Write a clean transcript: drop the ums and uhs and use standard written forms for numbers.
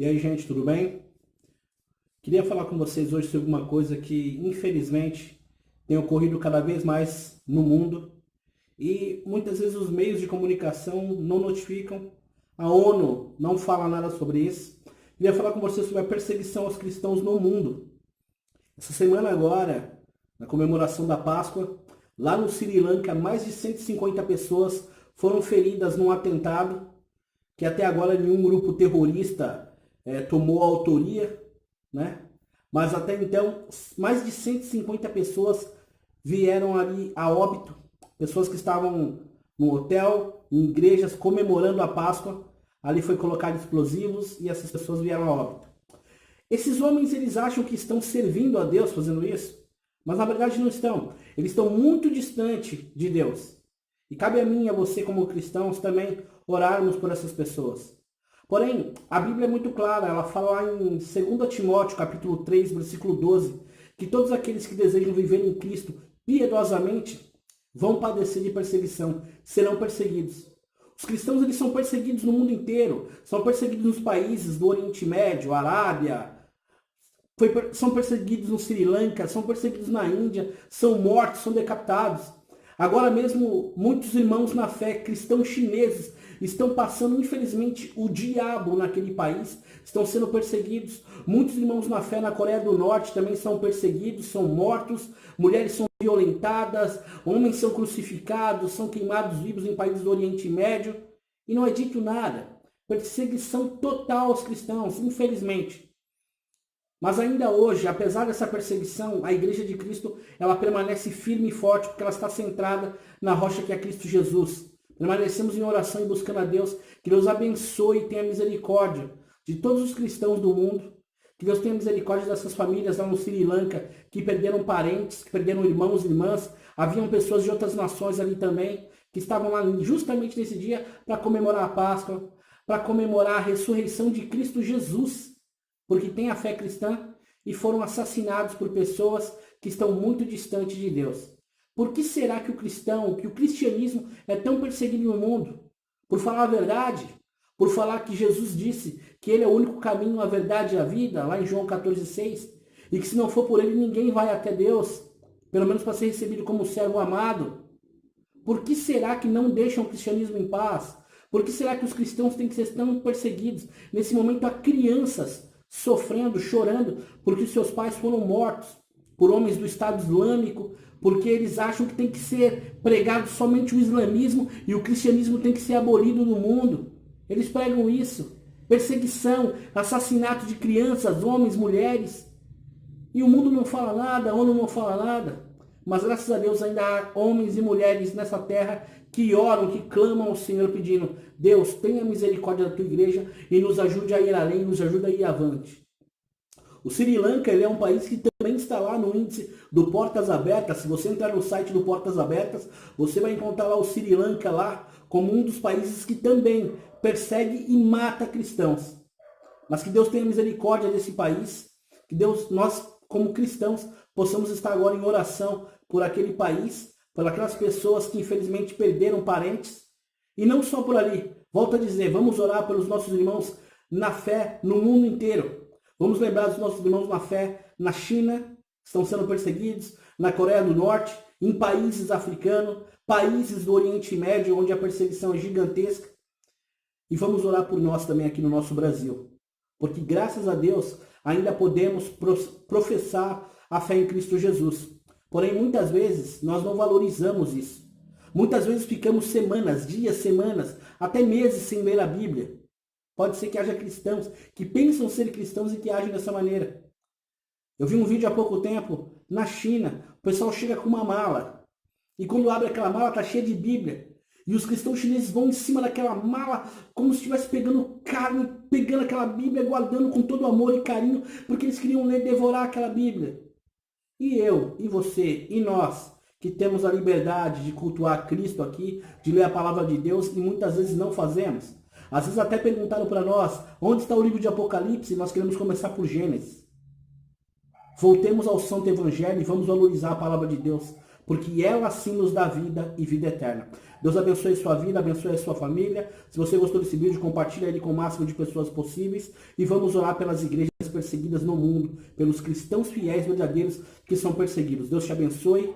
E aí, gente, tudo bem? Queria falar com vocês hoje sobre uma coisa que, infelizmente, tem ocorrido cada vez mais no mundo e muitas vezes os meios de comunicação não notificam, a ONU não fala nada sobre isso. Queria falar com vocês sobre a perseguição aos cristãos no mundo. Essa semana agora, na comemoração da Páscoa, lá no Sri Lanka, mais de 150 pessoas foram feridas num atentado que até agora nenhum grupo terrorista tomou a autoria, né? Mas até então, mais de 150 pessoas vieram ali a óbito, pessoas que estavam no hotel, em igrejas, comemorando a Páscoa, ali foi colocado explosivos e essas pessoas vieram a óbito. Esses homens, eles acham que estão servindo a Deus fazendo isso, mas na verdade não estão. Eles estão muito distante de Deus. E cabe a mim e a você, como cristãos, também orarmos por essas pessoas. Porém, a Bíblia é muito clara, ela fala lá em 2 Timóteo, capítulo 3, versículo 12, que todos aqueles que desejam viver em Cristo piedosamente vão padecer de perseguição, serão perseguidos. Os cristãos, eles são perseguidos no mundo inteiro, são perseguidos nos países do Oriente Médio, Arábia, são perseguidos no Sri Lanka, são perseguidos na Índia, são mortos, são decapitados. Agora mesmo, muitos irmãos na fé, cristãos chineses, estão passando, infelizmente, o diabo naquele país, estão sendo perseguidos. Muitos irmãos na fé na Coreia do Norte também são perseguidos, são mortos, mulheres são violentadas, homens são crucificados, são queimados vivos em países do Oriente Médio, e não é dito nada. Perseguição total aos cristãos, infelizmente. Mas ainda hoje, apesar dessa perseguição, a Igreja de Cristo, ela permanece firme e forte, porque ela está centrada na rocha que é Cristo Jesus. Permanecemos em oração e buscando a Deus, que Deus abençoe e tenha misericórdia de todos os cristãos do mundo, que Deus tenha misericórdia dessas famílias lá no Sri Lanka, que perderam parentes, que perderam irmãos e irmãs, haviam pessoas de outras nações ali também, que estavam lá justamente nesse dia para comemorar a Páscoa, para comemorar a ressurreição de Cristo Jesus, porque têm a fé cristã e foram assassinados por pessoas que estão muito distantes de Deus. Por que será que o cristianismo é tão perseguido no mundo? Por falar a verdade? Por falar que Jesus disse que ele é o único caminho, a verdade e a vida, lá em João 14,6, e que se não for por ele ninguém vai até Deus, pelo menos para ser recebido como servo amado. Por que será que não deixam o cristianismo em paz? Por que será que os cristãos têm que ser tão perseguidos? Nesse momento há crianças sofrendo, chorando, porque seus pais foram mortos por homens do Estado Islâmico, porque eles acham que tem que ser pregado somente o islamismo e o cristianismo tem que ser abolido do mundo. Eles pregam isso. Perseguição, assassinato de crianças, homens, mulheres. E o mundo não fala nada, a ONU não fala nada. Mas graças a Deus ainda há homens e mulheres nessa terra que oram, que clamam ao Senhor pedindo: Deus, tenha misericórdia da tua igreja e nos ajude a ir além, nos ajude a ir avante. O Sri Lanka, ele é um país que também está lá no índice do Portas Abertas. Se você entrar no site do Portas Abertas, você vai encontrar lá o Sri Lanka lá como um dos países que também persegue e mata cristãos. Mas que Deus tenha misericórdia desse país, que Deus, nós como cristãos, possamos estar agora em oração por aquele país, por aquelas pessoas que infelizmente perderam parentes, e não só por ali. Volto a dizer, vamos orar pelos nossos irmãos na fé no mundo inteiro. Vamos lembrar dos nossos irmãos na fé na China, que estão sendo perseguidos, na Coreia do Norte, em países africanos, países do Oriente Médio, onde a perseguição é gigantesca. E vamos orar por nós também aqui no nosso Brasil. Porque graças a Deus ainda podemos professar a fé em Cristo Jesus. Porém, muitas vezes nós não valorizamos isso. Muitas vezes ficamos semanas, dias, semanas, até meses sem ler a Bíblia. Pode ser que haja cristãos que pensam ser cristãos e que agem dessa maneira. Eu vi um vídeo há pouco tempo, na China, o pessoal chega com uma mala. E quando abre aquela mala, está cheia de Bíblia. E os cristãos chineses vão em cima daquela mala, como se estivesse pegando carne, pegando aquela Bíblia, guardando com todo amor e carinho, porque eles queriam ler, devorar aquela Bíblia. E eu, e você, e nós, que temos a liberdade de cultuar Cristo aqui, de ler a palavra de Deus, e muitas vezes não fazemos. Às vezes até perguntaram para nós, onde está o livro de Apocalipse? E nós queremos começar por Gênesis. Voltemos ao Santo Evangelho e vamos valorizar a palavra de Deus. porque ela sim nos dá vida e vida eterna. Deus abençoe sua vida, abençoe a sua família. Se você gostou desse vídeo, compartilhe ele com o máximo de pessoas possíveis e vamos orar pelas igrejas perseguidas no mundo, pelos cristãos fiéis verdadeiros que são perseguidos. Deus te abençoe.